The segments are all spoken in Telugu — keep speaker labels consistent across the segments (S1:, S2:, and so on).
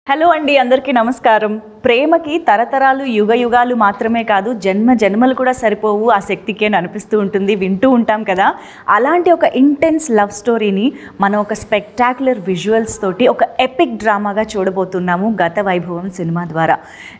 S1: హలో అండి, అందరికీ నమస్కారం. ప్రేమకి తరతరాలు యుగ యుగాలు మాత్రమే కాదు, జన్మ జన్మలు కూడా సరిపోవు ఆ శక్తికి అని అనిపిస్తూ ఉంటుంది, వింటూ ఉంటాం కదా. అలాంటి ఒక ఇంటెన్స్ లవ్ స్టోరీని మనం ఒక స్పెక్టాక్యులర్ విజువల్స్ తోటి ఒక ఎపిక్ డ్రామాగా చూడబోతున్నాము గత వైభవం సినిమా ద్వారా.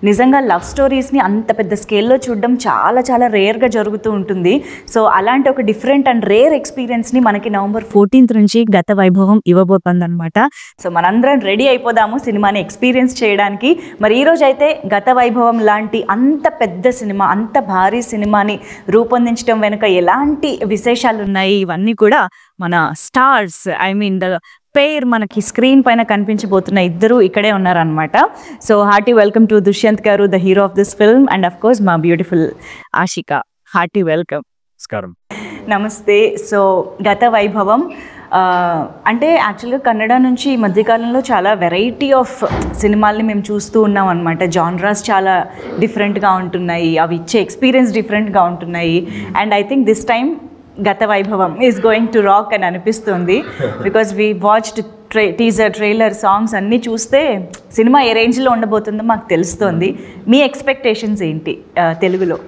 S1: నిజంగా లవ్ స్టోరీస్ని అంత పెద్ద స్కేల్లో చూడడం చాలా చాలా రేర్గా జరుగుతూ ఉంటుంది. సో అలాంటి ఒక డిఫరెంట్ అండ్ రేర్ ఎక్స్పీరియన్స్ని మనకి November 14th నుంచి గత వైభవం ఇవ్వబోతుంది అనమాట. సో మనందరం రెడీ అయిపోదాము సినిమాని ఎక్స్పీరియన్స్ చేయడానికి. మరి ఈరోజు అయితే గత వైభవం లాంటి అంత పెద్ద సినిమా, అంత భారీ సినిమాని రూపొందించడం వెనుక ఎలాంటి విశేషాలు ఉన్నాయి, ఇవన్నీ కూడా మన స్టార్స్, ద పేర్ మనకి స్క్రీన్ పైన కనిపించబోతున్న ఇద్దరు ఇక్కడే ఉన్నారనమాట. So hearty welcome to Dushyanth గారు, the hero of this film, and of course మా బ్యూటిఫుల్ ఆషిక. Hearty welcome.
S2: నమస్కారం.
S1: నమస్తే. సో గత వైభవం అంటే యాక్చువల్గా కన్నడ నుంచి ఈ మధ్యకాలంలో చాలా వెరైటీ ఆఫ్ సినిమాల్ని మేము చూస్తూ ఉన్నాం అనమాట. జాన్రాస్ చాలా డిఫరెంట్గా ఉంటున్నాయి, అవి ఇచ్చే ఎక్స్పీరియన్స్ డిఫరెంట్గా ఉంటున్నాయి. And I think this time గత వైభవం ఈజ్ గోయింగ్ టు రాక్ అని అనిపిస్తుంది. Because we watched teaser, trailer, songs అన్నీ చూస్తే సినిమా ఏ రేంజ్లో ఉండబోతుందో మాకు తెలుస్తుంది. మీ ఎక్స్పెక్టేషన్స్ ఏంటి తెలుగులో?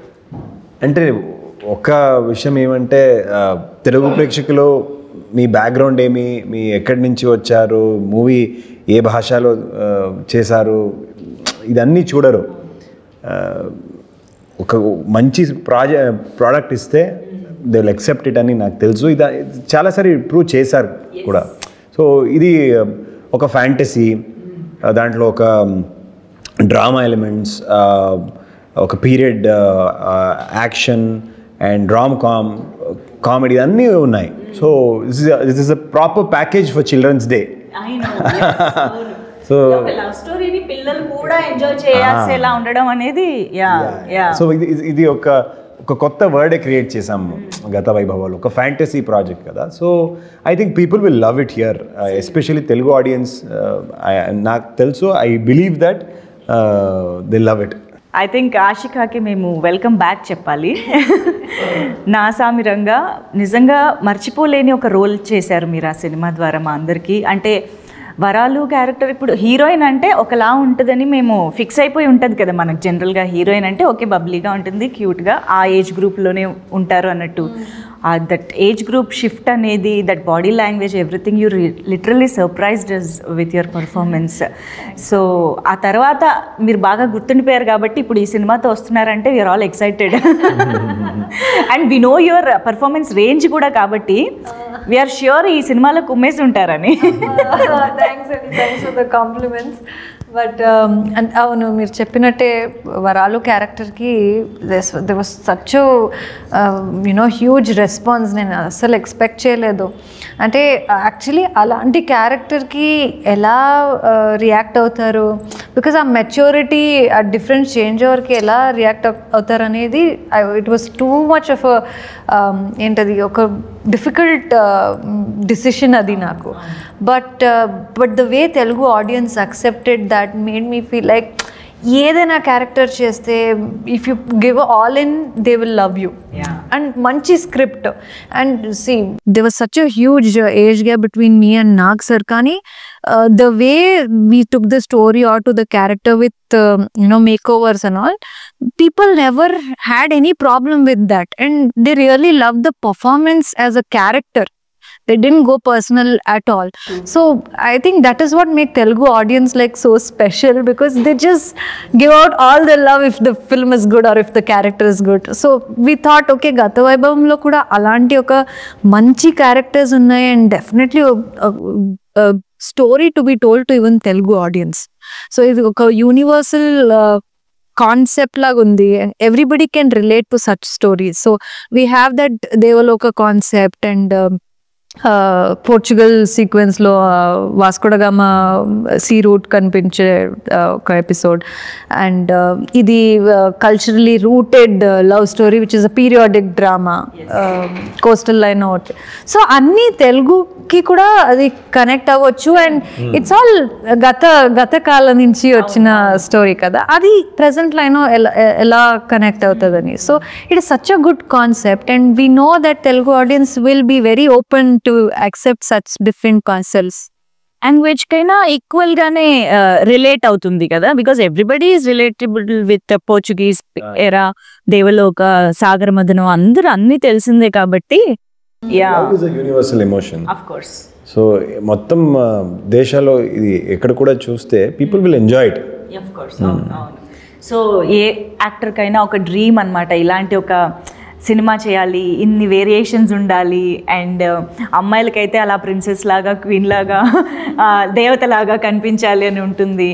S2: అంటే ఒక విషయం ఏమంటే, తెలుగు ప్రేక్షకులు మీ బ్యాక్గ్రౌండ్ ఏమి, మీ ఎక్కడి నుంచి వచ్చారు, మూవీ ఏ భాషలో చేశారు, ఇదన్నీ చూడరు. ఒక మంచి ప్రోడక్ట్ ఇస్తే దే విల్ యాక్సెప్ట్ ఇట్ అని నాకు తెలుసు. ఇది చాలాసారి ప్రూవ్ చేశారు కూడా. సో ఇది ఒక ఫ్యాంటసీ, దాంట్లో ఒక డ్రామా ఎలిమెంట్స్, ఒక పీరియడ్ యాక్షన్ అండ్ కామెడీ అన్నీ ఉన్నాయి. So this is a proper package for children's day. So
S1: love స్టోరీని పిల్లలు కూడా ఎంజాయ్ చేయాల్సేలా ఉండడం అనేది
S2: సో ఇది ఒక కొత్త వర్డే క్రియేట్ చేసాము గత వైభవాలు. ఒక ఫ్యాంటసీ ప్రాజెక్ట్ కదా. So I think people will love it here, especially Telugu audience. నాకు తెలుసు, I believe that they love it.
S1: I think ఆషికాకి మేము వెల్కమ్ బ్యాక్ చెప్పాలి. నా సామిరంగా నిజంగా మర్చిపోలేని ఒక రోల్ చేశారు మీరు ఆ సినిమా ద్వారా మా అందరికీ. అంటే వరాలు క్యారెక్టర్, ఇప్పుడు హీరోయిన్ అంటే ఒకలా ఉంటుందని మేము ఫిక్స్ అయిపోయి ఉంటుంది కదా మనకు. జనరల్గా హీరోయిన్ అంటే ఓకే, బబ్లీగా ఉంటుంది, క్యూట్గా, ఆ ఏజ్ గ్రూప్లోనే ఉంటారు అన్నట్టు. దట్ ఏజ్ గ్రూప్ షిఫ్ట్ అనేది, that body language, everything, you literally surprised us with your performance. So ఆ తర్వాత మీరు బాగా గుర్తుండిపోయారు కాబట్టి ఇప్పుడు ఈ సినిమాతో వస్తున్నారంటే we are all excited. And we know your performance range కూడా, కాబట్టి వీఆర్ ష్యూర్ ఈ సినిమాలో కుమ్మేసి ఉంటారని.
S3: Thanks for the compliments. But అవును, మీరు చెప్పినట్టే వరాలు క్యారెక్టర్కి they was such huge response. నేను అస్సలు ఎక్స్పెక్ట్ చేయలేదు. అంటే యాక్చువల్లీ అలాంటి క్యారెక్టర్కి ఎలా రియాక్ట్ అవుతారు, బికాజ్ ఆ మెచ్యూరిటీ, ఆ డిఫరెంట్ చేంజ్ ఓవర్కి ఎలా రియాక్ట్ అవుతారు అనేది it was too much of ఏంటది, ఒక డిఫికల్ట్ డిసిషన్ అది నాకు. But the way Telugu audience accepted that made me feel like ఏదైనా క్యారెక్టర్ చేస్తే if you give all in they will love you. And మంచి script, and see they was such a huge age gap between me and Nag sir. కానీ the way we took the story or to the character with makeovers and all, people never had any problem with that, and they really loved the performance as a character. They didn't go personal at all. So I think that is what make Telugu audience like so special, because they just give out all their love if the film is good or if the character is good. So we thought, okay, gata vaibhavam lo kuda alanti oka manchi characters unnayi, and definitely a story to be told to even Telugu audience. So ఇది ఒక యూనివర్సల్ కాన్సెప్ట్ లాగా ఉంది, and everybody can relate to such stories. So we have that Devaloka concept, and Portugal సీక్వెన్స్లో వాస్కోడగామా సీ రూట్ కనిపించే ఒక ఎపిసోడ్, అండ్ ఇది culturally rooted love story which is a periodic drama, coastal line out. So అన్నీ తెలుగుకి కూడా అది కనెక్ట్ అవ్వచ్చు, అండ్ ఇట్స్ ఆల్ గత కాలం నుంచి వచ్చిన స్టోరీ కదా, అది ప్రజెంట్ లైన్ ఎలా కనెక్ట్ అవుతుందని. So it is such a good concept, and we know that Telugu audience will be very open to accept such different concepts.
S1: Language కైనా ఈక్వల్ గానే రిలేట్ అవుతుంది కదా, because everybody is relatable with Portuguese era, Devaloka, Sagara Madanam, అందరూ అన్ని తెలిసిందే కాబట్టి
S2: universal emotion.
S1: Of course.
S2: So మొత్తం దేశాల్లో ఇది ఎక్కడ కూడా చూస్తే people will enjoy it.
S1: Of course. So ఏ యాక్టర్కైనా ఒక డ్రీమ్ అనమాట, ఇలాంటి ఒక సినిమా చేయాలి, ఇన్ని వేరియేషన్స్ ఉండాలి, అండ్ అమ్మాయిలకైతే అలా ప్రిన్సెస్ లాగా, క్వీన్ లాగా, దేవతలాగా కనిపించాలి అని ఉంటుంది.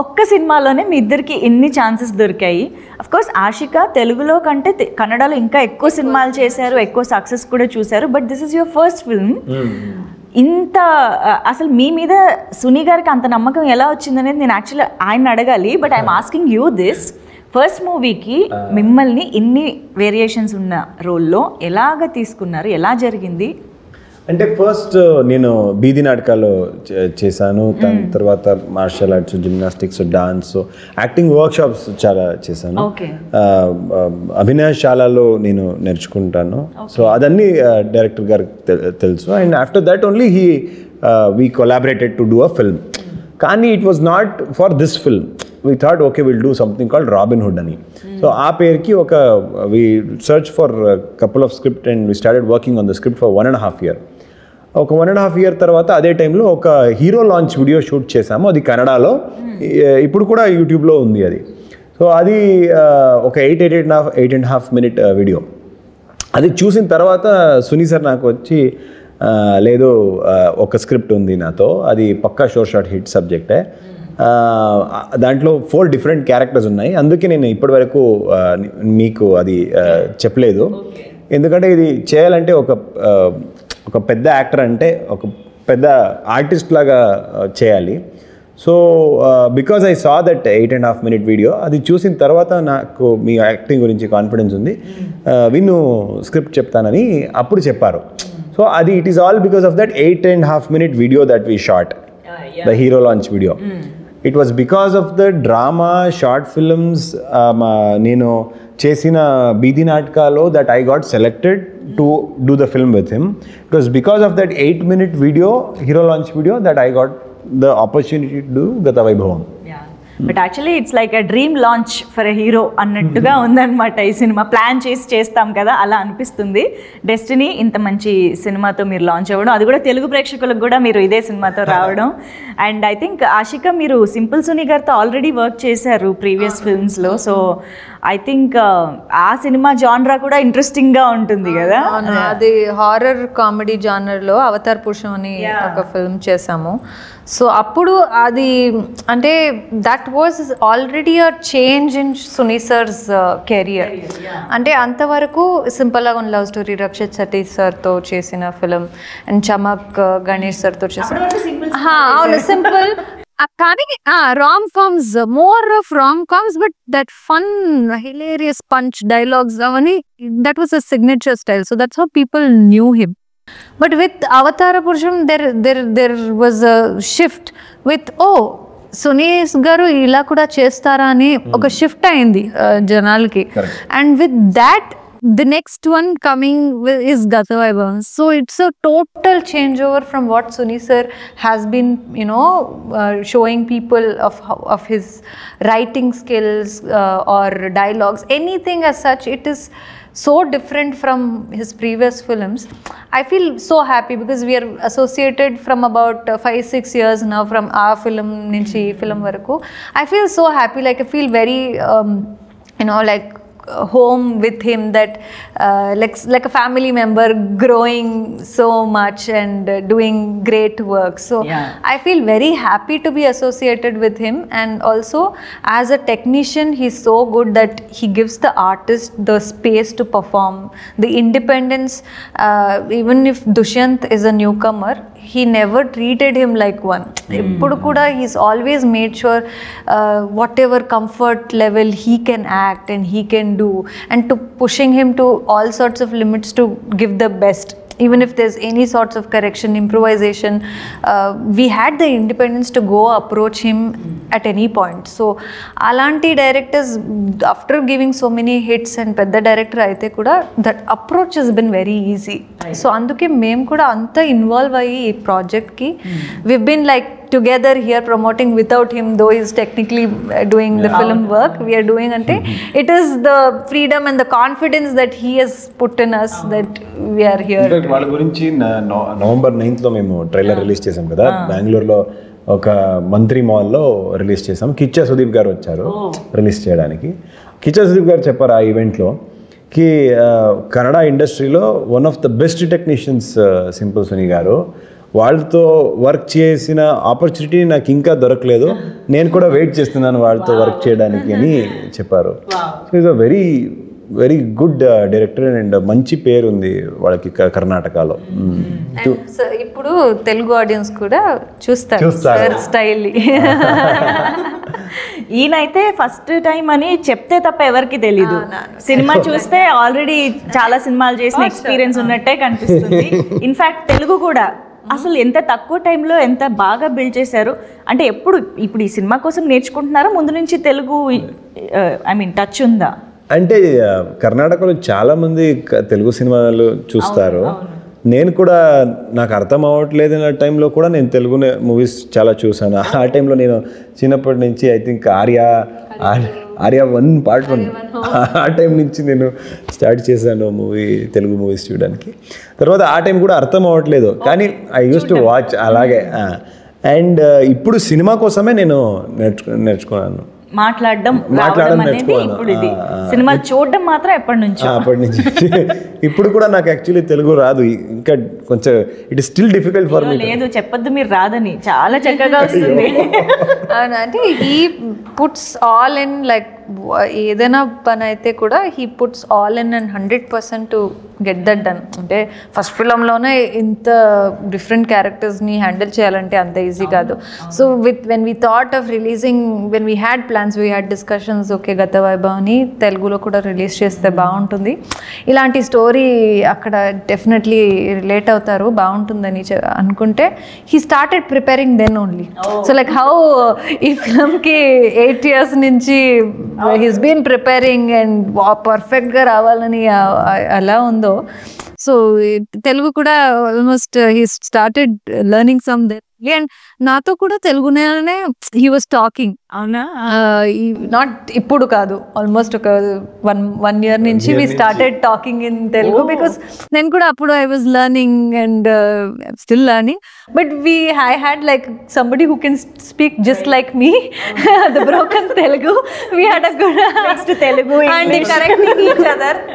S1: ఒక్క సినిమాలోనే మీ ఇద్దరికి ఇన్ని ఛాన్సెస్ దొరికాయి. అఫ్కోర్స్ ఆషిక తెలుగులో కంటే కన్నడలో ఇంకా ఎక్కువ సినిమాలు చేశారు, ఎక్కువ సక్సెస్ కూడా చూశారు, but this is your first film. ఇంత అసలు మీ మీద సునీ గారికి అంత నమ్మకం ఎలా వచ్చిందనేది నేను యాక్చువల్లీ ఆయన అడగాలి, but I'm asking you this. First మూవీకి మిమ్మల్ని ఇన్ని వేరియేషన్స్ ఉన్న రోల్లో ఎలాగ తీసుకున్నారు, ఎలా జరిగింది?
S2: అంటే ఫస్ట్ నేను బీది నాటకాల్లో చేశాను, దాని తర్వాత martial arts, gymnastics, dance, acting workshops చాలా చేశాను. అభినయశాలలో నేను నేర్చుకుంటాను. సో అదన్నీ డైరెక్టర్ గారికి తెలుసు. And after that only we collaborated to do a film. కానీ it was not for this film. We thought, okay, we'll do something called Robin Hood అని. సో ఆ పేరుకి we searched for a couple of script and we started working on the script for 1.5 years. ఒక 1.5 years తర్వాత అదే టైంలో ఒక హీరో లాంచ్ వీడియో షూట్ చేసాము, అది కన్నడలో. ఇప్పుడు కూడా యూట్యూబ్లో ఉంది అది. సో అది ఒక 8.5 minute వీడియో. అది చూసిన తర్వాత సునీ సార్ నాకు వచ్చి, లేదు ఒక స్క్రిప్ట్ ఉంది నాతో, అది పక్కా షోర్ షాట్ హిట్ సబ్జెక్టే, దాంట్లో 4 different క్యారెక్టర్స్ ఉన్నాయి, అందుకే నేను ఇప్పటి వరకు మీకు అది చెప్పలేదు. ఎందుకంటే ఇది చేయాలంటే ఒక పెద్ద యాక్టర్ అంటే ఒక పెద్ద ఆర్టిస్ట్ లాగా చేయాలి. So because I saw that 8.5 minute video, అది చూసిన తర్వాత నాకు మీ యాక్టింగ్ గురించి కాన్ఫిడెన్స్ ఉంది, విను స్క్రిప్ట్ చెప్తానని అప్పుడు చెప్పారు. సో అది it is all because of that 8.5 minute video that we shot, the hero launch video. It was because of the drama, short films, నేను చేసిన బీది నాటకాలో that I got selected to do the film with him. It was because of that 8 minute video, hero launch video, that I got the opportunity to do గత వైభవం.
S1: But actually it's like a dream launch for a hero అన్నట్టుగా ఉందన్నమాట. ఈ సినిమా ప్లాన్ చేస్తాం కదా, అలా అనిపిస్తుంది. డెస్టినీ ఇంత మంచి సినిమాతో మీరు లాంచ్ అవ్వడం, అది కూడా తెలుగు ప్రేక్షకులకు కూడా మీరు ఇదే సినిమాతో రావడం. అండ్ ఐ థింక్ ఆషిక మీరు సింపుల్ సునీ గారితో ఆల్రెడీ వర్క్ చేశారు ప్రీవియస్ ఫిల్మ్స్లో. సో ఐ థింక్ ఆ సినిమా జానరా కూడా ఇంట్రెస్టింగ్గా ఉంటుంది కదా.
S3: అది హారర్ కామెడీ జానర్లో అవతార్ పురుషం అని ఒక ఫిల్మ్ చేసాము. సో అప్పుడు అది అంటే that was already a change in Suni sir's career. అంటే అంతవరకు సింపుల్గా ఉన్న లవ్ స్టోరీ రక్షిత్ సతీష్ సార్తో చేసిన ఫిలిం, అండ్ చమక్ గణేష్ సార్తో చేసిన, అవును సింపుల్. కానీ rom coms, more of rom coms, but that fun hilarious punch dialogues అవన్నీ, that was a signature style. So that's how people knew him. But with Avatar Purusham, there was a shift with, సునీస్ గారు ఇలా కూడా చేస్తారా అని ఒక షిఫ్ట్ అయింది జనాలకి. And with that the next one coming is Gata Vaibhavam. So it's a total changeover from what Suni sir has been, showing people of his writing skills or dialogues, anything as such. It is so different from his previous films. I feel so happy because we are associated from about 5-6 years now from our film nunchi film varaku. I feel so happy, like I feel very like home with him, that like a family member growing so much and doing great work. So I feel very happy to be associated with him. And also as a technician, he's so good that he gives the artist the space to perform, the independence. Even if Dushyant is a newcomer, he never treated him like one. Eppudu kuda he's always made sure whatever comfort level he can act and he can do, and to pushing him to all sorts of limits to give the best. even if there's any sorts of correction, improvisation, we had the independence to go approach him at any point. So alanti directors, after giving so many hits and pedda director aithe kuda, that approach has been very easy. So anduke mem kuda anta involve ayi ee project ki we've been like together here promoting without him, though he's technically doing the film work. We are doing ante it is the freedom and the confidence that he has put in us that we are here.
S2: వాళ్ళ గురించి నవంబర్ 9th లో మేము ట్రైలర్ రిలీజ్ చేసాం కదా, బెంగళూరులో ఒక మంత్రి మాల్లో రిలీజ్ చేసాం. కిచ్చా సుదీప్ గారు వచ్చారు రిలీజ్ చేయడానికి. కిచ్చా సుదీప్ గారు చెప్పారు ఆ ఈవెంట్లో కి కన్నడ ఇండస్ట్రీలో one of the best technicians simple Suni గారు, వాళ్ళతో వర్క్ చేసిన ఆపర్చునిటీ నాకు ఇంకా దొరకలేదు, నేను కూడా వెయిట్ చేస్తున్నాను వాళ్ళతో వర్క్ చేయడానికి అని చెప్పారు. So is a very very good director and మంచి పేరు ఉంది వాళ్ళకి కర్ణాటకలో.
S3: ఇప్పుడు తెలుగు ఆడియన్స్ కూడా చూస్తారు స్టైల్.
S1: ఈయనైతే ఫస్ట్ టైం అని చెప్తే తప్ప ఎవరికి తెలీదు, సినిమా చూస్తే ఆల్రెడీ చాలా సినిమాలు చేసిన ఎక్స్పీరియన్స్ ఉన్నట్టే కనిపిస్తుంది. ఇన్ఫ్యాక్ట్ తెలుగు కూడా అసలు ఎంత తక్కువ టైంలో ఎంత బాగా బిల్డ్ చేశారు అంటే, ఇప్పుడు ఈ సినిమా కోసం నేర్చుకుంటున్నారా, ముందు నుంచి తెలుగు ఐ మీన్ టచ్ ఉందా?
S2: అంటే కర్ణాటకలో చాలామంది తెలుగు సినిమాలు చూస్తారు. నేను కూడా నాకు అర్థం అవ్వట్లేదు అన్న టైంలో కూడా నేను తెలుగు మూవీస్ చాలా చూసాను. ఆ టైంలో నేను చిన్నప్పటి నుంచి ఐ థింక్ ఆర్య 1 Part 1 ఆ టైం నుంచి నేను స్టార్ట్ చేశాను తెలుగు మూవీస్ చూడడానికి. తర్వాత ఆ టైం కూడా అర్థం అవ్వట్లేదు, కానీ ఐ యూస్ టు వాచ్ అలాగే. అండ్ ఇప్పుడు సినిమా కోసమే నేను నేర్చుకున్నాను
S1: మాట్లాడడం అనేది. ఇప్పుడు ఇది సినిమాలు చూడడం మాత్రం అప్పటి నుంచి.
S2: ఇప్పుడు కూడా నాకు యాక్చువల్లీ తెలుగు రాదు, ఇంకా కొంచెం it is still difficult for me.
S1: లేదు చెప్పొద్దు మీరు రాదని, చాలా చక్కగా వస్తుంది.
S3: అంటే he puts all in, like ఏదైనా పని అయితే కూడా he puts all in and 100% to get that done. అంటే ఫస్ట్ ఫిలంలోనే ఇంత డిఫరెంట్ క్యారెక్టర్స్ని హ్యాండిల్ చేయాలంటే అంత ఈజీ కాదు. So when we thought of releasing, when we had plans, we had discussions, okay గత వైభవ్ని తెలుగులో కూడా రిలీజ్ చేస్తే బాగుంటుంది, ఇలాంటి స్టోరీ అక్కడ డెఫినెట్లీ రిలేట్ అవుతారు, బాగుంటుందని అనుకుంటే he started preparing then only. So like how ఈ ఫిల్మ్కి 8 years నుంచి హీస్ బీన్ ప్రిపేరింగ్ అండ్ పర్ఫెక్ట్గా రావాలని అలా ఉందో, సో తెలుగు కూడా almost he started learning some then. And నాతో కూడా తెలుగునే హీ వాజ్ టాకింగ్.
S1: అవునా?
S3: నాట్ ఇప్పుడు కాదు, ఆల్మోస్ట్ ఒక 1 year నుంచి we started talking in Telugu, because నేను కూడా అప్పుడు I was learning and still learning, but I had like somebody who can speak just like me, the broken Telugu. We had a good Telugu and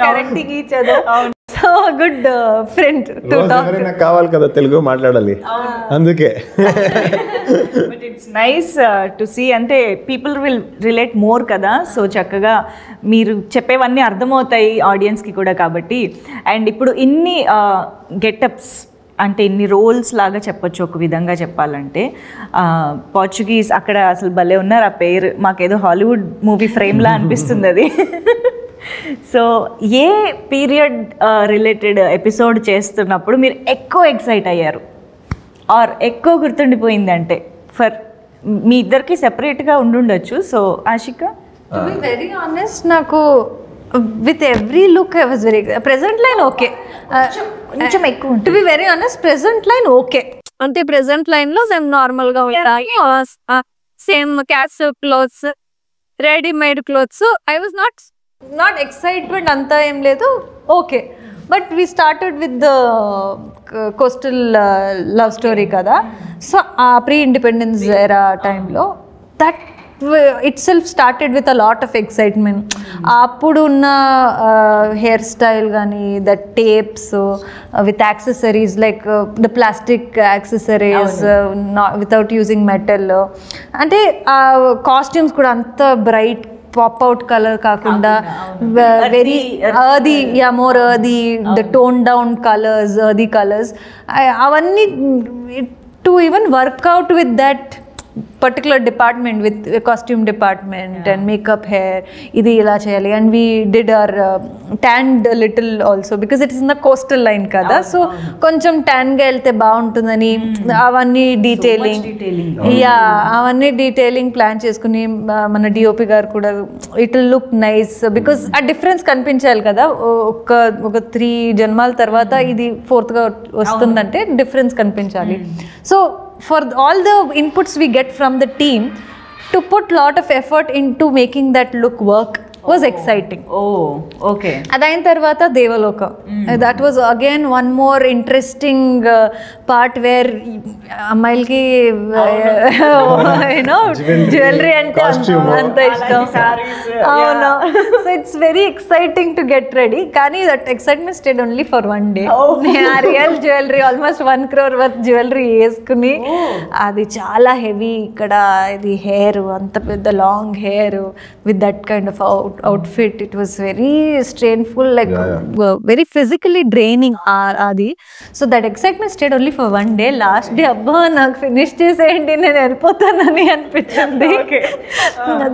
S3: correcting each other. So good friend to talk.
S2: కావాలి కదా తెలుగు మాట్లాడాలి, అందుకే.
S1: But it's nice to see, అంటే పీపుల్ విల్ రిలేట్ మోర్ కదా. సో చక్కగా మీరు చెప్పేవన్నీ అర్థమవుతాయి ఆడియన్స్కి కూడా కాబట్టి. అండ్ ఇప్పుడు ఇన్ని గెటప్స్ అంటే ఇన్ని రోల్స్ లాగా చెప్పొచ్చు ఒక విధంగా చెప్పాలంటే. పోర్చుగీస్ అక్కడ అసలు భలే ఉన్నారు, ఆ పేరు మాకేదో హాలీవుడ్ మూవీ ఫ్రేమ్లా అనిపిస్తుంది అది. So a period related episode చేస్తున్నప్పుడు మీరు ఎక్కువ ఎక్సైట్ అయ్యారు ఆర్ ఎక్కువ గుర్తుండిపోయింది అంటే? ఫర్ మీ ఇద్దరికి సెపరేట్గా ఉండుండొచ్చు. So Ashika?
S3: To be very honest, నాకు with every look I was very present line okay,
S1: కొంచెం ఎక్కువ.
S3: To be very honest present line okay, అంటే ప్రెజెంట్ లైన్లో సేమ్ నార్మల్గా ఉంటాయి, same cuts clothes, readymade clothes. I was not excitement అంతా ఏం లేదు, okay. But we started with the coastal love story కదా, సో ఆ ప్రీ ఇండిపెండెన్స్ ఎరా టైంలో that itself started with a lot of excitement. అప్పుడు ఉన్న హెయిర్ స్టైల్ కానీ, the tapes with accessories like the plastic accessories without using metal, అంటే ఆ కాస్ట్యూమ్స్ కూడా అంత బ్రైట్ పాప్ అవుట్ కలర్ కాకుండా very earthy, more earthy, the tone down colours, earthy colours, అవన్నీ to even work out with that particular department with costume department and makeup hair ఇది ఇలా చేయాలి and we did our tanned little also because it is in the coastal line కదా సో కొంచెం ట్యాన్గా వెళ్తే బాగుంటుందని అవన్నీ డీటెయిలింగ్ అవన్నీ డీటెయిలింగ్ ప్లాన్ చేసుకుని మన డిఓపి గారు కూడా it will look nice because ఆ డిఫరెన్స్ కనిపించాలి కదా ఒక 3 జన్మాల తర్వాత ఇది 4th వస్తుందంటే డిఫరెన్స్ కనిపించాలి so for all the inputs we get from the team to put lot of effort into making that look work was exciting.
S1: Okay.
S3: Adayin tarvata Devaloka. That was again one more interesting part where ammailki jewelry ante anta ishtam. Avunu. So it's very exciting to get ready. Kani that excitement stayed only for one day. Real jewelry almost 1 crore worth jewelry వేసుకుని అది చాలా హెవీ ఇక్కడ ఇది హెయిర్ అంత పెద్ద long hair with that kind of outfit. It was very strainful, like very physically draining adi. So that excitement stayed only for one day. Last day abba నాకు finish చేసేయండి నేను వెళ్ళిపోతానని అనిపించింది.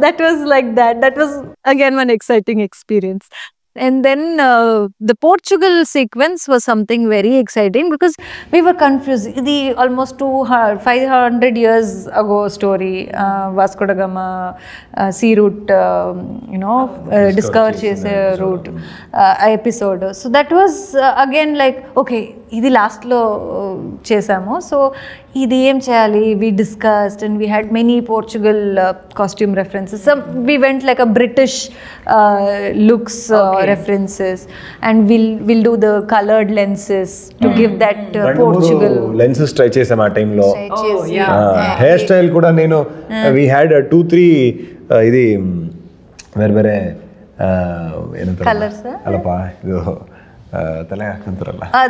S3: That was like that. That was again one exciting experience. And then the Portugal sequence was something very exciting because we were confused. Idi almost 500 years ago story. Vasco da Gama sea route, discover chese route episode. So that was again like okay. ఇది లాస్ట్లో చేసాము సో ఇది ఏం చేయాలి we discussed and we had many Portugal costume references we went like a British looks references and will do the coloured lenses to give that Portugal
S2: lenses try చేసాం ఆ టైంలో హెయిర్ స్టైల్ కూడా నేను వీ హ్యాడ్ 2-3 ఇది వేరే వేరే
S3: colours
S2: అలపా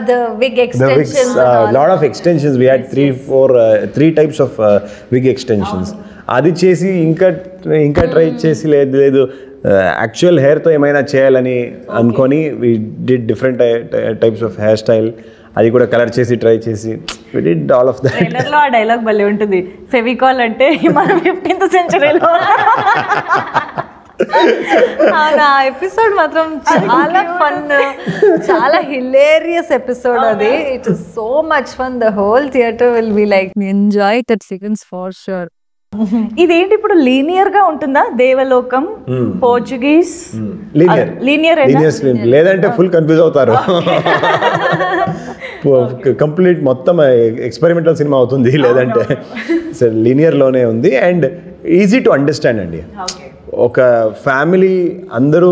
S3: the wig extensions,
S2: lot of extensions. We had 3 types of wig extensions. అది చేసి ఇంకా ట్రై చేసి లేదు యాక్చువల్ హెయిర్తో ఏమైనా చేయాలని అనుకొని we did different types of hair style అది కూడా కలర్ చేసి ట్రై చేసి we did all of that.
S1: ట్రైలర్లో ఆ డైలాగ్ భలే ఉంటుంది, ఫెవికాల్ అంటే మన 15th centuryలో.
S3: అవునా ఎపిసోడ్ మాత్రం చాలా ఫన్, చాలా హిలేరియస్ ఎపిసోడ్ అది. It is so much fun. The whole theatre will be like enjoy that sequence for sure.
S1: ఇదేంటి ఇప్పుడు లీనియర్ గా ఉంటుందా దేవలోకం పోర్చుగీస్? లీనియర్
S2: లేదంటే ఫుల్ కన్ఫ్యూజ్ అవుతారు. కంప్లీట్ మొత్తం ఎక్స్పెరిమెంటల్ సినిమా అవుతుంది, లేదంటే లీనియర్లోనే ఉంది అండ్ ఈజీ టు అండర్స్టాండ్ అండి. ఒక ఫ్యామిలీ అందరూ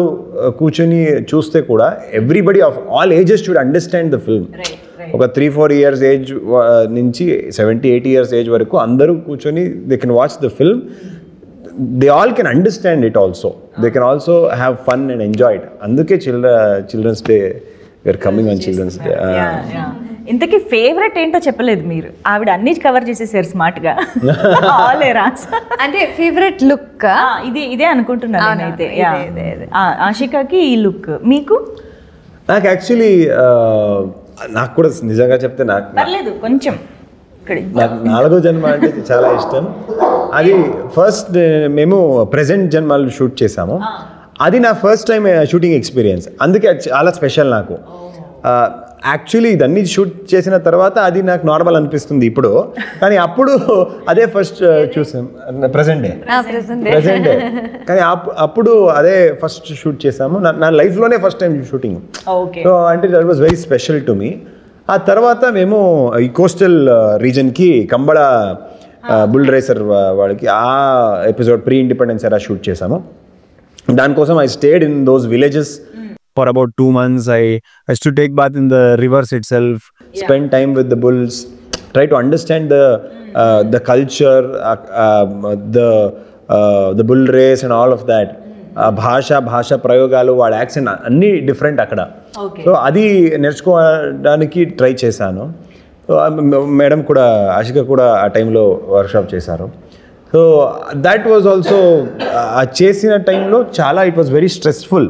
S2: కూర్చొని చూస్తే కూడా everybody of all ages should understand the film. ఒక 3-4 years ఏజ్ నుంచి 70-80 years ఏజ్ వరకు అందరూ కూర్చొని they can watch the film. They all can understand it also. They can also have fun and enjoy it. అందుకే children's day we are coming on children's day.
S1: ఇంతకీ ఫేవరెట్ ఏంటో చెప్పలేదు మీరు. ఆవిడ అన్ని కవర్ చేసేసారు స్మార్ట్ గా.
S3: అంటే ఫేవరెట్ లుక్
S1: ఇదే అనుకుంటున్నాను నేనైతే. ఆషికాకి ఈ లుక్, మీకు?
S2: నాకు యాక్చువల్లీ నాకు కూడా నిజంగా చెప్తే
S1: పర్లేదు కొంచెం
S2: నాకు 4వ జన్మ అంటే చాలా ఇష్టం. అది ఫస్ట్ మేము ప్రెజెంట్ జన్మలు షూట్ చేసాము. అది నా ఫస్ట్ టైం షూటింగ్ ఎక్స్పీరియన్స్, అందుకే అది చాలా స్పెషల్ నాకు. యాక్చువల్లీ ఇదన్నీ షూట్ చేసిన తర్వాత అది నాకు నార్మల్ అనిపిస్తుంది ఇప్పుడు, కానీ అప్పుడు అదే ఫస్ట్ చూసాం. ప్రెజెంట్ డే కానీ అప్పుడు అదే ఫస్ట్ షూట్ చేసాము. నా లైఫ్లోనే ఫస్ట్ టైం షూటింగ్. సో అంటే that was very special to me. ఆ తర్వాత మేము ఈ కోస్టల్ రీజన్కి కంబళ బుల్ రేసర్ వాళ్ళకి ఆ episode pre independence era shoot చేసాము. దానికోసం I stayed in those villages for about 2 months. I used to take bath in the rivers itself, spend time with the bulls, try to understand the culture, the bull race and all of that. భాష ప్రయోగాలు, వాళ్ళ యాక్సెంట్ అన్నీ డిఫరెంట్ అక్కడ. సో అది నేర్చుకోవడానికి ట్రై చేశాను. సో మేడం కూడా ఆషిక కూడా ఆ టైంలో వర్క్షాప్ చేశారు. సో దట్ వాజ్ ఆల్సో చేసిన టైంలో చాలా ఇట్ వాజ్ వెరీ స్ట్రెస్ఫుల్.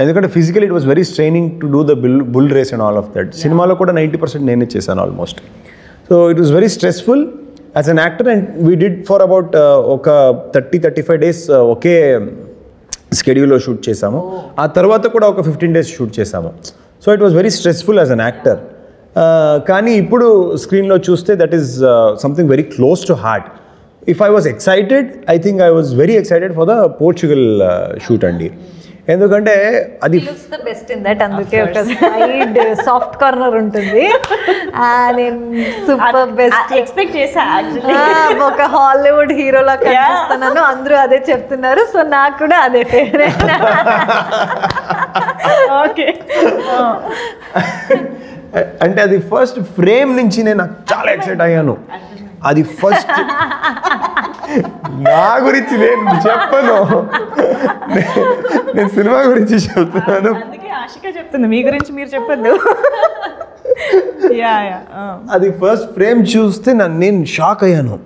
S2: ఎందుకంటే physical it was very straining to do the bull race and all of that. సినిమాలో కూడా 90% నేనే చేశాను almost. So it was very stressful as an actor and we did for about ఒక 30-35 డేస్ ఒకే స్కెడ్యూల్లో షూట్ చేసాము. ఆ తర్వాత కూడా ఒక 15 డేస్ షూట్ చేసాము. So it was very stressful as an actor. కానీ ఇప్పుడు స్క్రీన్లో చూస్తే that is something very close to heart. If I was excited, I think I was very excited for the Portugal shoot అండి. ఎందుకంటే అది
S3: బెస్ట్ ఇన్ దట్, అందుకే ఒక సైడ్ సాఫ్ట్ కార్నర్ ఉంటుంది. సూపర్ బెస్ట్
S1: ఎక్స్పెక్ట్ చేసా
S3: ఒక హాలీవుడ్ హీరోలా కనిపిస్తున్నాను, అందరూ అదే చెప్తున్నారు. సో నాకు కూడా అదే ఫేవరెట్.
S1: ఓకే.
S2: అంటే అది ఫస్ట్ ఫ్రేమ్ నుంచి నేను చాలా ఎక్సైట్ అయ్యాను. అది ఫస్ట్ నా గురించి నేను చెప్పను, నేను సినిమా గురించి చెప్తున్నాను.
S1: అందుకే ఆశిక చెప్తుంది, మీ గురించి మీరు చెప్పొద్దు.
S2: అది ఫస్ట్ ఫ్రేమ్ చూస్తే నేను షాక్ అయ్యాను.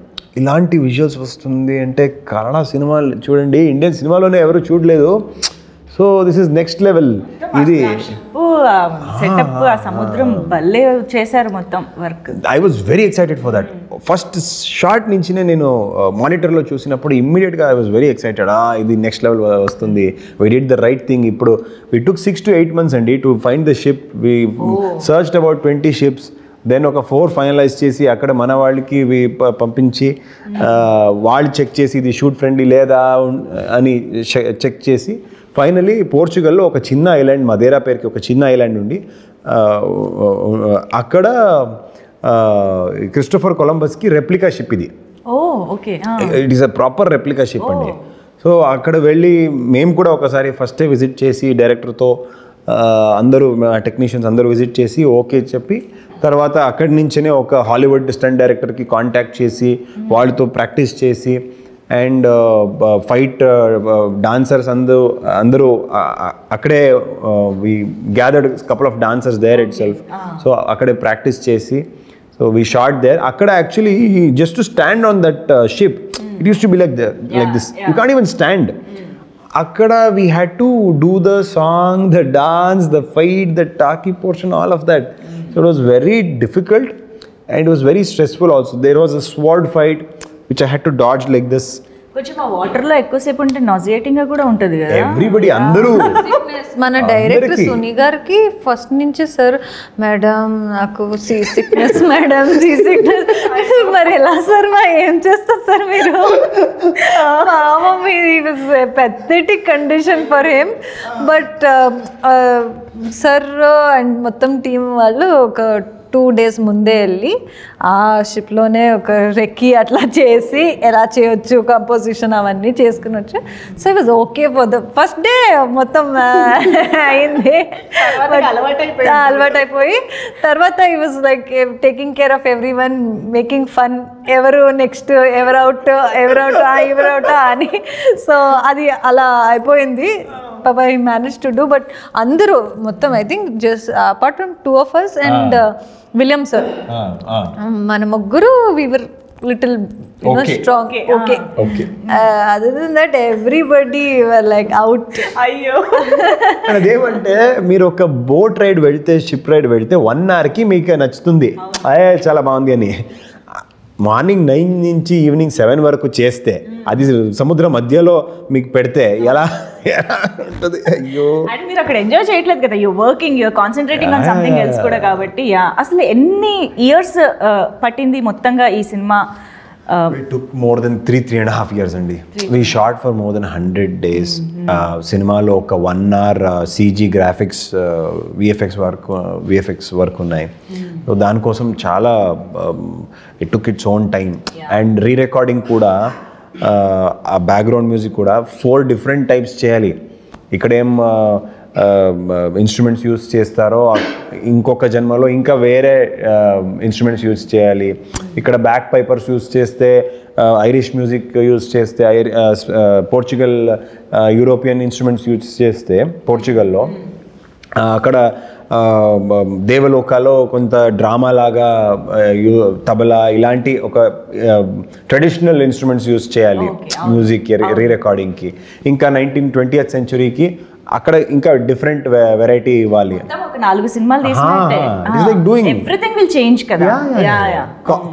S2: ఇలాంటి విజువల్స్ వస్తుంది అంటే కన్నడ సినిమాలు చూడండి, ఇండియన్ సినిమాలోనే ఎవరు చూడలేదు. So this is next level. ఇది
S1: సెటప్, ఆ సముద్రం భలే చేశారు మొత్తం work.
S2: I was very excited for that. First shot నుంచినే నేను మానిటర్లో చూసినప్పుడు ఇమ్మీడియట్గా ఐ వాజ్ వెరీ ఎక్సైటెడ్. ఇది నెక్స్ట్ లెవెల్ వస్తుంది. We did the right thing. ఇప్పుడు వీ టుక్ 6 to 8 months అండి to find the ship. We searched about 20 ships. Then ఒక 4 ఫైనలైజ్ చేసి అక్కడ మన వాళ్ళకి పంపించి వాళ్ళు చెక్ చేసి ఇది షూట్ ఫ్రెండ్లీ లేదా అని చెక్ చేసి ఫైనలీ పోర్చుగల్లో ఒక చిన్న ఐలాండ్, మదేరా పేరుకి ఒక చిన్న ఐలాండ్ ఉండి అక్కడ క్రిస్టోఫర్ కొలంబస్కి రెప్లికా షిప్ ఇది. It is a proper replica ship అండి. సో అక్కడ వెళ్ళి మేము కూడా ఒకసారి ఫస్టే విజిట్ చేసి డైరెక్టర్తో అందరూ టెక్నీషియన్స్ అందరూ విజిట్ చేసి ఓకే చెప్పి తర్వాత అక్కడి నుంచే ఒక హాలీవుడ్ స్టంట్ డైరెక్టర్కి కాంటాక్ట్ చేసి వాళ్ళతో ప్రాక్టీస్ చేసి అండ్ ఫైట్ డాన్సర్స్ అందరూ అక్కడే we gathered couple of dancers there itself. So అక్కడే ప్రాక్టీస్ చేసి సో వీ షాట్ దేర్. అక్కడ actually just to stand on that ship it used to be like this, you can't even stand. అక్కడ we had to do the song, the dance, the fight, the talkie portion, all of that. So it was very difficult and it was very stressful also. There was a sword fight which I had to dodge like this.
S1: కొంచెం ఆ వాటర్లో ఎక్కువసేపు ఉంటే నాజియేటింగ్ గా కూడా ఉంటుంది కదా.
S2: ఎవ్రీబడి అందరూ
S3: మన డైరెక్టర్ సునీ గారికి ఫస్ట్ నుంచి సార్ మేడం నాకు sea sickness madam sea sickness. మరి ఎలా సార్ ఏం చేస్తారు సార్ మీరు? Pathetic condition for him. But sir and మొత్తం టీం వాళ్ళు ఒక 2 days ముందే వెళ్ళి ఆ షిప్లోనే ఒక రెక్కి అట్లా చేసి ఎలా చేయొచ్చు కంపోజిషన్ అవన్నీ చేసుకుని వచ్చి. So it was okay for the first day. మొత్తం అయింది, అలవాటైపోయి తర్వాత ఈ was like taking care of every one, making fun. ఎవరు నెక్స్ట్, ఎవరు అవుట్ అని. సో అది అలా అయిపోయింది. Papa, he managed to do, but అందరూ మొత్తం I think just apart from 2 of us and William sir, మన ముగ్గురు we were little strong. Okay. Other than that everybody were like out.
S1: అయ్యో.
S2: అదేమంటే మీరు ఒక బోట్ రైడ్ వెళ్తే, షిప్ రైడ్ వెళ్తే 1 hourకి మీకు నచ్చుతుంది, చాలా బాగుంది అని. మార్నింగ్ 9 నుంచి ఈవినింగ్ 7 వరకు చేస్తే అది సముద్రం మధ్యలో మీకు పెడితే ఎలా ఉంటుంది? అయ్యో.
S1: అండ్ మీరు అక్కడ ఎంజాయ్ చేయట్లేదు కదా, you working, you concentrating on something else కూడా కాబట్టి. అసలు ఎన్ని ఇయర్స్ పట్టింది మొత్తంగా ఈ cinema?
S2: We took more than 3.5 years అండి. We shot for more than 100 days. సినిమాలో ఒక 1 hour CG graphics, VFX work ఉన్నాయి. సో దానికోసం చాలా it took its own time. And re recording కూడా, ఆ బ్యాక్గ్రౌండ్ మ్యూజిక్ కూడా 4 different types చేయాలి. ఇక్కడేం ఇన్స్ట్రుమెంట్స్ యూస్ చేస్తారో ఇంకొక జన్మలో ఇంకా వేరే ఇన్స్ట్రుమెంట్స్ యూస్ చేయాలి. ఇక్కడ బ్యాక్ పైపర్స్ యూస్ చేస్తే ఐరిష్ మ్యూజిక్ యూస్ చేస్తే, పోర్చుగల్ యూరోపియన్ ఇన్స్ట్రుమెంట్స్ యూస్ చేస్తే పోర్చుగల్లో, అక్కడ దేవలోకాలో కొంత డ్రామా లాగా తబలా ఇలాంటి ఒక ట్రెడిషనల్ ఇన్స్ట్రుమెంట్స్ యూస్ చేయాలి మ్యూజిక్ రీ రికార్డింగ్కి. ఇంకా 19th-20th centuryకి అక్కడ ఇంకా డిఫరెంట్ వెరైటీ ఇవ్వాలి.
S1: ఒక 4 సినిమాలు తీసినట్టే. ఎవ్రీథింగ్ విల్ చేంజ్ కదా.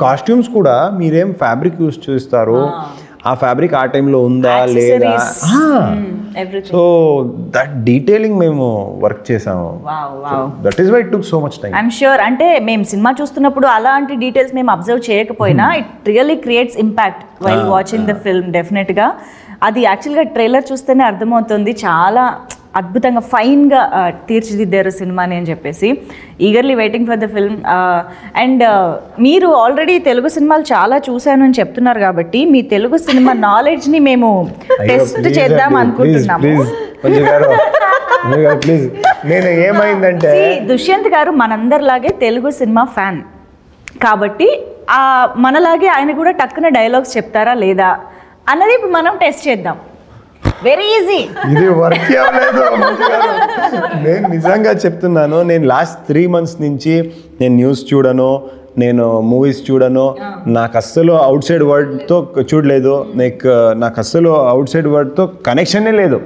S2: కాస్ట్యూమ్స్ కూడా మీరేం ఫ్యాబ్రిక్ యూస్ చేస్తారు, ఆ ఫ్యాబ్రిక్ ఆ టైంలో ఉందా లేదా, సో దట్ డీటెయిలింగ్ మేము వర్క్ చేసాము. That is why it took so much time.
S1: I'm sure. అంటే మేము సినిమా చూస్తున్నప్పుడు అలాంటి డీటెయిల్స్ మేము అబ్జర్వ్ చేయకపోయినా it really creates impact while watching the film. డెఫినెట్గా అది యాక్చువల్గా ట్రైలర్ చూస్తేనే అర్థమవుతుంది, చాలా అద్భుతంగా ఫైన్గా తీర్చిదిద్దారు సినిమాని అని చెప్పేసి. Eagerly waiting for the film. And మీరు ఆల్రెడీ తెలుగు సినిమాలు చాలా చూశాను అని చెప్తున్నారు కాబట్టి మీ తెలుగు సినిమా నాలెడ్జ్ని మేము టెస్ట్ చేద్దాం అనుకుంటున్నాము.
S2: నేను ఏమైందంటే
S1: దుష్యంత్ గారు మనందరిలాగే తెలుగు సినిమా ఫ్యాన్ కాబట్టి మనలాగే ఆయన కూడా టక్కున డైలాగ్స్ చెప్తారా లేదా అన్నది ఇప్పుడు మనం టెస్ట్ చేద్దాం. Very easy.
S2: ఇది వర్క్ అవ్వలేదు. నేను నిజంగా చెప్తున్నాను, నేను లాస్ట్ 3 months నుంచి నేను న్యూస్ చూడను, నేను మూవీస్ చూడను, నాకు అస్సలు అవుట్ సైడ్ వరల్డ్తో చూడలేదు, నాకు అస్సలు అవుట్ సైడ్ వరల్డ్తో కనెక్షనే లేదు.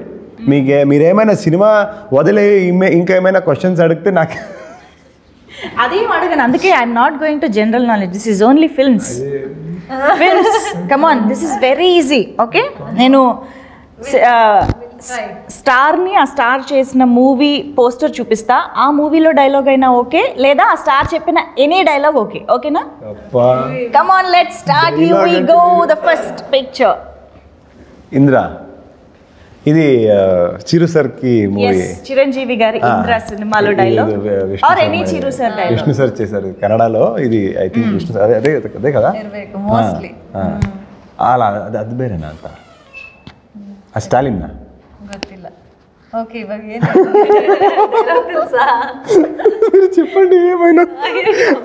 S2: మీరేమైనా సినిమా వదిలే ఇంకా ఏమైనా క్వశ్చన్స్ అడిగితే నాకు
S1: అదేం అడగను. అందుకే I'm not going to general knowledge, this is only films. Come on, this is very easy. Okay, నేను స్టార్ని ఆ స్టార్ చేసిన మూవీ పోస్టర్ చూపిస్తా, ఆ మూవీలో డైలాగ్ అయినా ఓకే, లేదా ఆ స్టార్ చెప్పిన ఎనీ డైలాగ్ ఓకే. ఓకేనా? Come on, let's start. Here we go. The first picture.
S2: Indra. ఇది చిరు సార్ కి మూవీ,
S1: చిరంజీవి గారి ఇంద్ర సినిమాలో dialogue or any Chiru sir dialogue.
S2: Vishnu sir చేశారు కన్నడలో. ఇది ఐ థింక్ విష్ణు సార్ అదే కదా అలా. అది ಬೇರೆನಾ ಅಂತ ఆ స్టాలిన్నా
S3: ಗೊತ್ತಿಲ್ಲ. ఓకే,
S2: చెప్పండి ఏమైనా.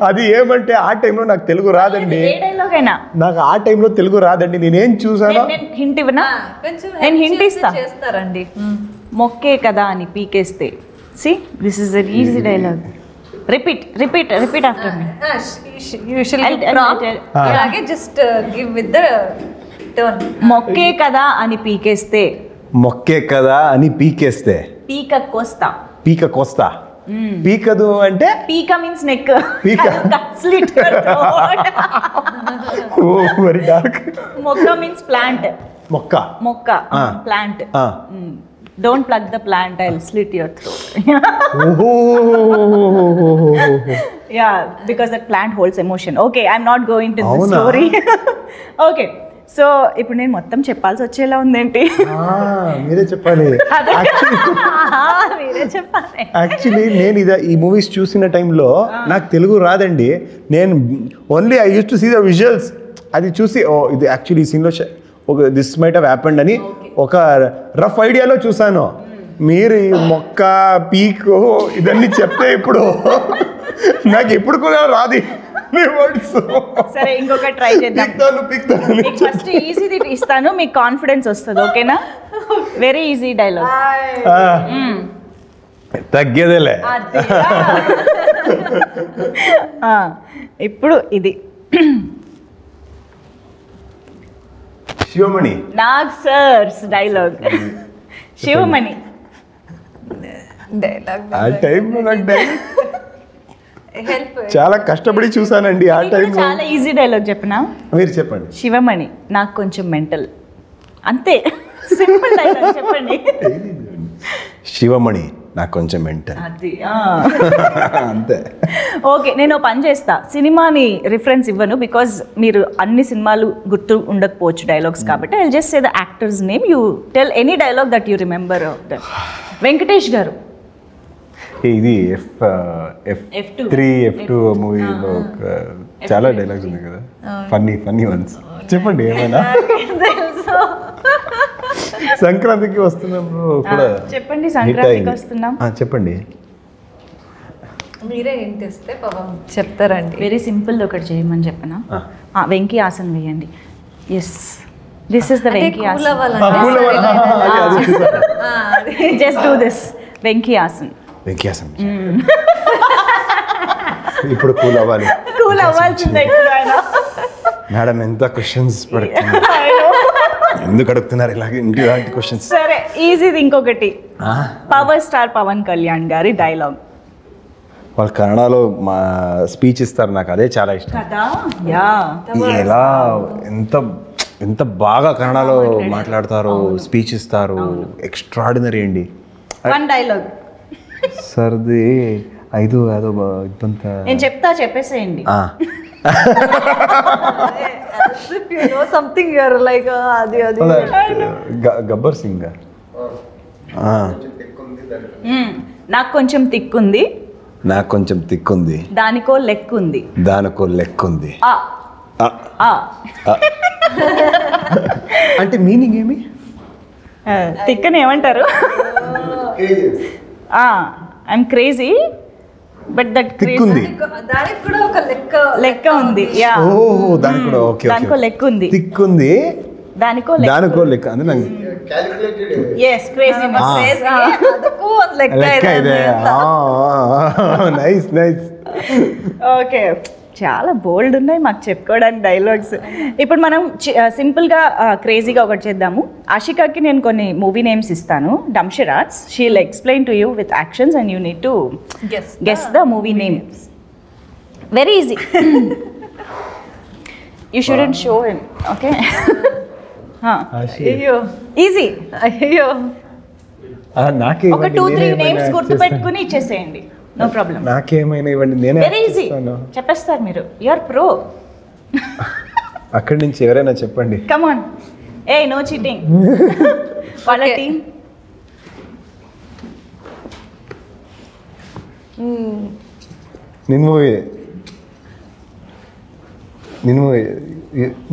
S2: అది ఏమంటే ఆ టైంలో నాకు తెలుగు రాదండి. నాకు ఆ టైంలో తెలుగు రాదండి. నేనేం చూసానో
S1: హింట్ ఇవ్వనా? నేను హింట్ ఇస్తా.
S3: చేస్తారండి.
S1: మొక్కే కదా అని పీకేస్తే. See, this is a easy dialogue. Repeat after me.
S3: అలాగే just give with the tone.
S1: మొక్కే కదా అని పీకేస్తే.
S2: మొక్కే కదా అని పీకేస్తే.
S1: పీక కోస్తా.
S2: పీక కోస్తా. పీకదు అంటే
S1: పీక మీన్స్ నెక్.
S2: పీక వెరీ డార్క్.
S1: మొక్క మీన్స్ ప్లాంట్. మొక్క plant. Don't plug the plant, I will slit your throat. Yeah, because that plant holds emotion. Okay, I'm not going to this story. Okay, so ఇప్పుడు నేను మొత్తం చెప్పాల్సి వచ్చేలా ఉందేంటి?
S2: మీరే చెప్పాలి. యాక్చువల్లీ నేను ఈ మూవీస్ చూసిన టైంలో నాకు తెలుగు రాదండి. నేను only I use to see the visuals. అది చూసి ఓ ఇది యాక్చువల్లీ ఈ సీన్లో ఒక దిస్ మైట్ హావ్ హ్యాపెండ్ అని ఒక రఫ్ ఐడియాలో చూసాను. మీరు ఈ మొక్క పీక్ ఇదన్నీ చెప్తే ఇప్పుడు నాకు ఎప్పుడు కూడా రాదు.
S1: సరే, ఇంకొక ట్రై చేద్దాం. ఫస్ట్ ఈజీది ఇస్తాను, మీకు కాన్ఫిడెన్స్ వస్తుంది. ఓకేనా? Very easy dialogue.
S2: తగ్గేదేలే.
S1: ఇప్పుడు ఇది
S2: Shivamani.
S1: Nag sir's dialogue. Shivamani
S3: dialogue.
S2: ఆ టైంలో నాకు చాలా కష్టపడి చూసానండి. ఆ టైంలో
S1: చాలా ఈజీ డైలాగ్ చెప్పినా.
S2: మీరు చెప్పండి.
S1: శివమణి నాకు కొంచెం మెంటల్. అంతే, సింపుల్ డైలాగ్. చెప్పండి.
S2: శివమణి నాకు కొంచెం మెంటల్.
S1: అది
S2: అంతే.
S1: ఓకే, నేను పని చేస్తా. సినిమాని రిఫరెన్స్ ఇవ్వను బికాజ్ మీరు అన్ని సినిమాలు గుర్తు ఉండకపోవచ్చు డైలాగ్స్ కాబట్టి. I will just say the actors name. You tell any dialogue that you remember. Venkatesh గారు.
S2: ఇది F3 F2 మూవీలో చాలా డైలాగ్స్ ఉన్నాయి కదా, ఫన్నీ వన్స్. చెప్పండి ఏమైనా. సంక్రాంతికి వస్తున్నప్పుడు కూడా
S1: చెప్పండి. సంక్రాంతికి వస్తున్నాం.
S2: చెప్పండి.
S3: మీరే ఏంటి ఇస్తే పాపం చెప్తారండి.
S1: వెరీ సింపుల్ ఒకటి చేయమని చెప్పనా? వెంకీ ఆసన్ వేయండి. Yes, this is the Venky ఆసన్. Just do this. వెంకీ ఆసన్.
S2: ఇప్పుడు కూల్
S1: అవ్వాల్సిందే.
S2: మేడం ఎంత క్వశ్చన్స్ పడుతుంది. ఎందుకు అడుగుతున్నారు ఇలాంటి క్వశ్చన్స్?
S1: సరే ఈజీది ఇంకొకటి. పవర్ స్టార్ పవన్ కళ్యాణ్ గారి డైలాగ్.
S2: వాళ్ళు కన్నడలో మా స్పీచ్ ఇస్తారు, నాకు అదే చాలా ఇష్టం.
S1: కదా యా
S2: ఎలా ఎంత బాగా కన్నడలో మాట్లాడతారో, స్పీచ్ ఇస్తారు, ఎక్స్ట్రాడినరీ అండి.
S1: వన్ డైలాగ్
S2: సర్ది ఐదు అదో ఇబ్బంది.
S1: నేను చెప్పేసేయండి.
S3: సంథింగ్ లైక్ అది
S2: గబ్బర్ సింగ్.
S1: నాకు కొంచెం తిక్కుంది,
S2: నాకు కొంచెం తిక్కుంది,
S1: దానికో లెక్కుంది,
S2: దానికో లెక్కుంది. అంటే మీనింగ్ ఏమి?
S1: తిక్కని ఏమంటారు? ఐఎమ్ క్రేజీ బట్ దట్
S2: తిక్కుంది,
S3: దానికి కూడా ఒక
S1: లెక్క ఉంది. యా
S2: ఓహో దానికి కూడా ఓకే.
S1: దానికో లెక్క ఉంది,
S2: తిక్కుంది,
S1: దానికో
S2: లెక్క అంటే నాకు
S1: yes craziness
S2: లెక్క ఇదే. Nice nice.
S1: ఓకే చాలా బోల్డ్ ఉన్నాయి మాకు చెప్పుకోవడానికి డైలాగ్స్. ఇప్పుడు మనం సింపుల్గా క్రేజీగా ఒకటి చేద్దాము. ఆషికాకి నేను కొన్ని మూవీ నేమ్స్ ఇస్తాను, dumb charades. She will explain to you with actions and you need to guess the movie name. Very easy. You shouldn't show him, okay? Easy.
S3: అయ్యో
S2: నాకే
S1: ఒక 2-3 నేమ్స్ గుర్తుపెట్టుకుని ఇచ్చేసేయండి, నో ప్రాబ్లం.
S2: నాకేమైనా ఇవ్వండి, నేనే
S1: వెరీ ఈజీ చెప్పేస్తారు మీరు. You are pro.
S2: అక్కడి నుంచి ఎవరైనా చెప్పండి.
S1: కమ్ ఆన్, ఏ నో చీటింగ్. వాళ్ళ టీం
S2: నిన్ను మూవీ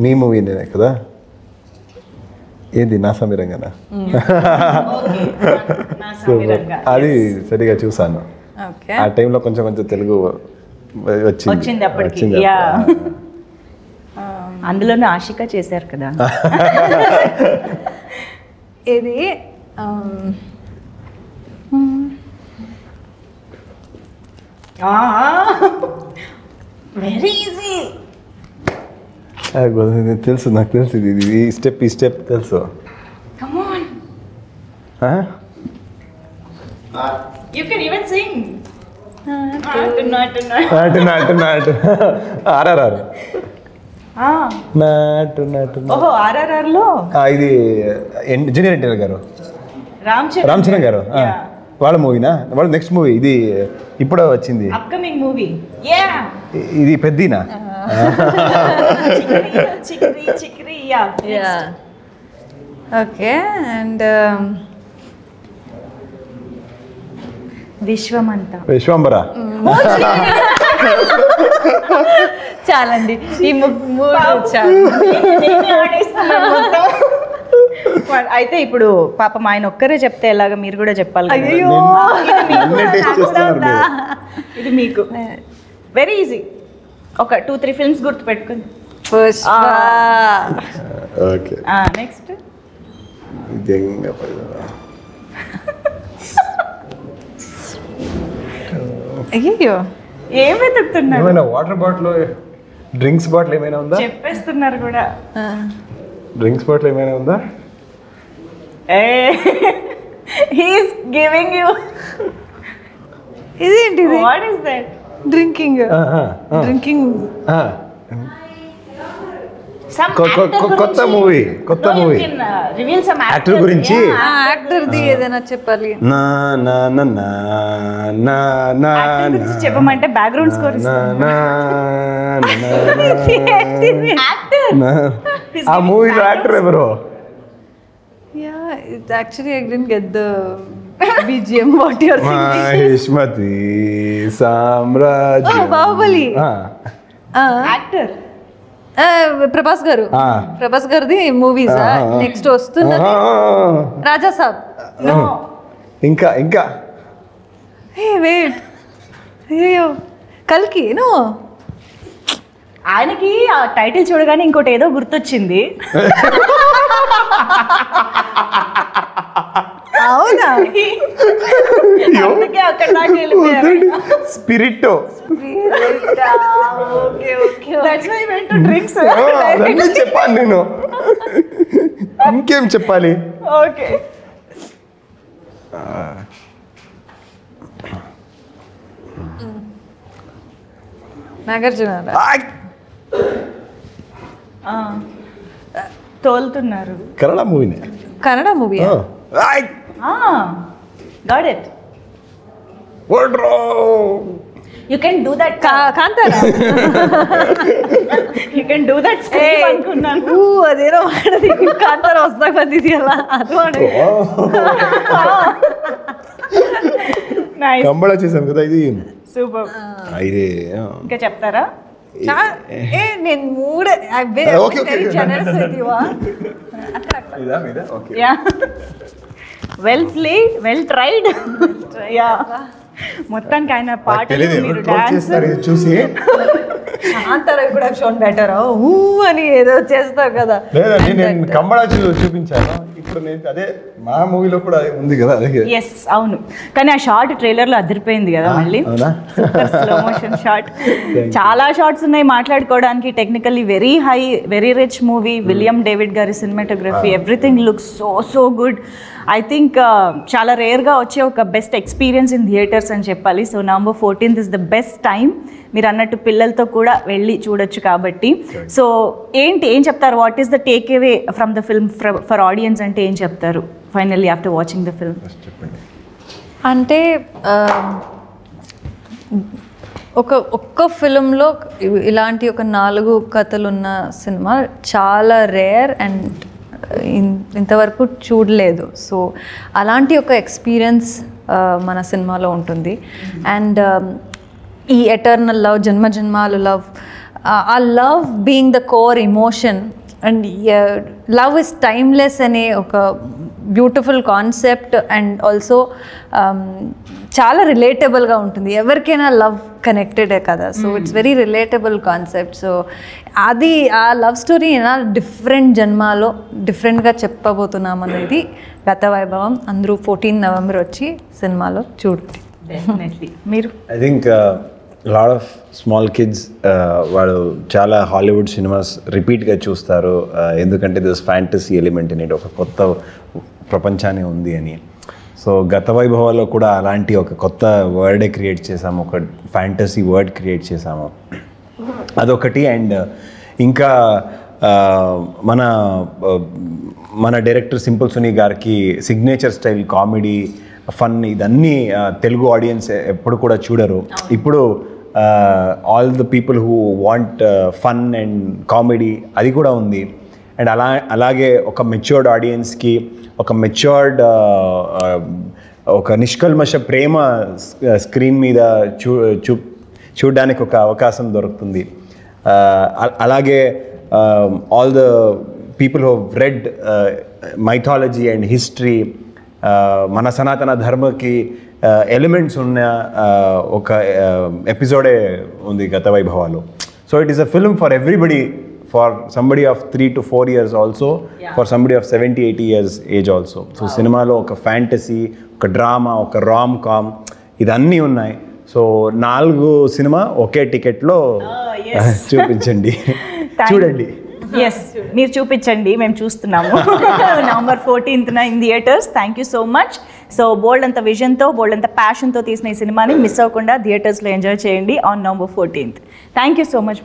S2: నీ మూవీనే కదా? ఏది నా సమీరంగానా? అది సరిగా చూసాను. ఆ టైంలో కొంచెం తెలుగు
S1: వచ్చింది అప్పటికి. అందులోనే ఆషిక చేశారు కదా.
S3: ఇది
S1: వెరీ ఈజీ.
S2: తెలుసు, నాకు తెలుసు. ఇది ఈ స్టెప్ తెలుసు.
S1: Come on, you can even Singh.
S2: నాటు ఆర్ఆర్ఆర్.
S1: ఓహో ఆర్ఆర్ఆర్ లో
S2: ఇది జూనియర్ ఎన్టీఆర్ గారు, రామ్ చరణ్ గారు వాళ్ళ మూవీనా? వాళ్ళ నెక్స్ట్ మూవీ ఇది ఇప్పుడే వచ్చింది,
S1: అప్కమింగ్ మూవీ.
S2: ఇది పెద్దనా?
S1: చిక్రీ.
S3: ఓకే. అండ్
S2: విశ్వంబర.
S3: చాలండి ఈ
S1: అయితే ఇప్పుడు పాపం ఆయన ఒక్కరే చెప్తే ఎలాగా, మీరు కూడా చెప్పాలి. ఇది మీకు వెరీ ఈజీ. ఒక 2-3 ఫిల్మ్స్ గుర్తు పెట్టుకుని. నెక్స్ట్
S3: అయ్యో
S1: ఏం వెతుకుతున్నారు?
S2: ఏమైనా వాటర్ బాటిల్, డ్రింక్స్ బాటిల్ ఏమైనా ఉందా?
S1: చెప్పేస్తున్నారు కూడా.
S2: డ్రింక్స్ బాటిల్ ఏమైనా ఉందా?
S1: He's giving you.
S3: ఇదేంటిది?
S1: What is that?
S3: డ్రింకింగ్.
S2: కొత్త మూవీ యాక్టర్ గురించి.
S3: యాక్టర్ది ఏదైనా చెప్పాలి.
S1: చెప్పమంటే బ్యాక్గ్రౌండ్ స్కోర్.
S2: ఆ మూవీలో యాక్టర్ ఎవరు?
S3: Actually, I didn't get the BGM. What you're singing?
S2: Maheshmati సామ్రాజ్యం.
S3: బాహుబలి
S1: యాక్టర్
S3: ప్రభాస్ గారు. ప్రభాస్ గారిది మూవీస్. నెక్స్ట్ వస్తున్నది రాజా సాబ్.
S2: ఇంకా
S3: వెయిట్, అయ్యో కల్కి. నో,
S1: ఆయనకి ఆ టైటిల్ చూడగానే ఇంకోటి ఏదో గుర్తొచ్చింది.
S3: అవునా?
S2: స్పిరిటో.
S3: Okay okay.
S2: చెప్పాను నేను. ఇంకేం చెప్పాలి?
S1: ఓకే.
S3: నాగార్జున
S1: తోలుతున్నారు.
S2: కన్నడ మూవీనే.
S3: Kannada movie.
S1: Got it. You can do that.
S3: Kantara.
S1: You can do that scream అనుకున్నాను.
S3: అదేనో వాడది కాంతారా వస్తా పద్ధతి అలా అది వాడు.
S1: నైస్.
S2: కంబళ చేశాను కదా ఇది.
S1: సూపర్.
S2: ఇది
S1: ఇంకా చెప్తారా?
S3: నేను మూడు జనరస్ అవుతావా?
S1: Yeah, well played, well tried. Yeah, మొత్తానికి ఆయన పాటలు మీరు డాన్స్
S2: చూసి
S3: కాంతారా కూడా షోన్ బెటర్ అని ఏదో చేస్తావు కదా.
S2: నేను కంబళ చూపించాను. ఇప్పుడు నేను అదే మా మూవీలో కూడా ఉంది కదా.
S1: ఎస్, అవును. కానీ ఆ షార్ట్ ట్రైలర్ లో అదిరిపోయింది కదా. మళ్ళీ స్లో మోషన్ షార్ట్. చాలా షార్ట్స్ ఉన్నాయి మాట్లాడుకోవడానికి. Technically very high, very rich movie. William David గారి cinematography, everything looks so good. I think చాలా రేర్గా వచ్చే ఒక బెస్ట్ ఎక్స్పీరియన్స్ ఇన్ థియేటర్స్ అని చెప్పాలి. So November 14th is the best time. మీరు అన్నట్టు పిల్లలతో కూడా వెళ్ళి చూడొచ్చు కాబట్టి. సో ఏం చెప్తారు? What is the take away from the film for audience అంటే ఏం చెప్తారు finally after watching the film?
S3: అంటే ఒక్క ఫిల్మ్లో ఇలాంటి ఒక 4 కథలున్న సినిమా చాలా రేర్ అండ్ ఇంతవరకు చూడలేదు. సో అలాంటి ఒక ఎక్స్పీరియన్స్ మన సినిమాలో ఉంటుంది. అండ్ ఈ ఎటర్నల్ లవ్, జన్మజన్మాలు లవ్, ఆ love being the core emotion and love is timeless అనే ఒక బ్యూటిఫుల్ కాన్సెప్ట్. అండ్ ఆల్సో చాలా రిలేటబుల్గా ఉంటుంది. ఎవరికైనా లవ్ కనెక్టెడే కదా. So it's very relatable concept. So అది ఆ లవ్ స్టోరీ ఎలా డిఫరెంట్ జన్మాలో డిఫరెంట్గా చెప్పబోతున్నాం అనేది గత వైభవం. అందరూ 14 November వచ్చి సినిమాలో చూడండి.
S1: మీరు?
S2: I think lot of small kids వాళ్ళు చాలా హాలీవుడ్ సినిమాస్ రిపీట్గా చూస్తారు. ఎందుకంటే దిస్ ఫ్యాంటసీ ఎలిమెంట్ అనేది ఒక కొత్త ప్రపంచాన్ని ఉంది అని. సో గత వైభవాల్లో కూడా అలాంటి ఒక కొత్త వర్డే క్రియేట్ చేసాము, ఒక ఫ్యాంటసీ వర్డ్ క్రియేట్ చేసాము, అదొకటి. అండ్ ఇంకా మన డైరెక్టర్ సింపుల్ సునీ గారికి సిగ్నేచర్ స్టైల్ కామెడీ, ఫన్, ఇదన్నీ తెలుగు ఆడియన్స్ ఎప్పుడు కూడా చూడరు. ఇప్పుడు all the people who want fun and comedy అది కూడా ఉంది. అండ్ అలాగే ఒక మెచ్యూర్డ్ ఆడియన్స్కి ఒక మెచ్యూర్డ్ ఒక నిష్కల్మష ప్రేమ స్క్రీన్ మీద చూడడానికి ఒక అవకాశం దొరుకుతుంది. అలాగే all the people who read mythology and history, మన సనాతన ధర్మకి ఎలిమెంట్స్ ఉన్న ఒక ఎపిసోడే ఉంది గత వైభవాలో. So it is a film for everybody, for somebody of 3 to 4 years also, for somebody of 70-80 years age also. So సినిమాలో ఒక ఫ్యాంటసీ, ఒక డ్రామా, ఒక రామ్ కామ్ ఇదన్నీ ఉన్నాయి. సో 4 సినిమా ఒకే టికెట్లో చూపించండి, చూడండి.
S1: ఎస్, మీరు చూపించండి, మేము చూస్తున్నాము. November 14th in theatres. Thank you so much. So bold అంత విజన్తో, బోల్డ్ అంత ప్యాషన్తో తీసిన ఈ సినిమాని మిస్ అవ్వకుండా థియేటర్స్లో ఎంజాయ్ చేయండి on November 14th. Thank you so much.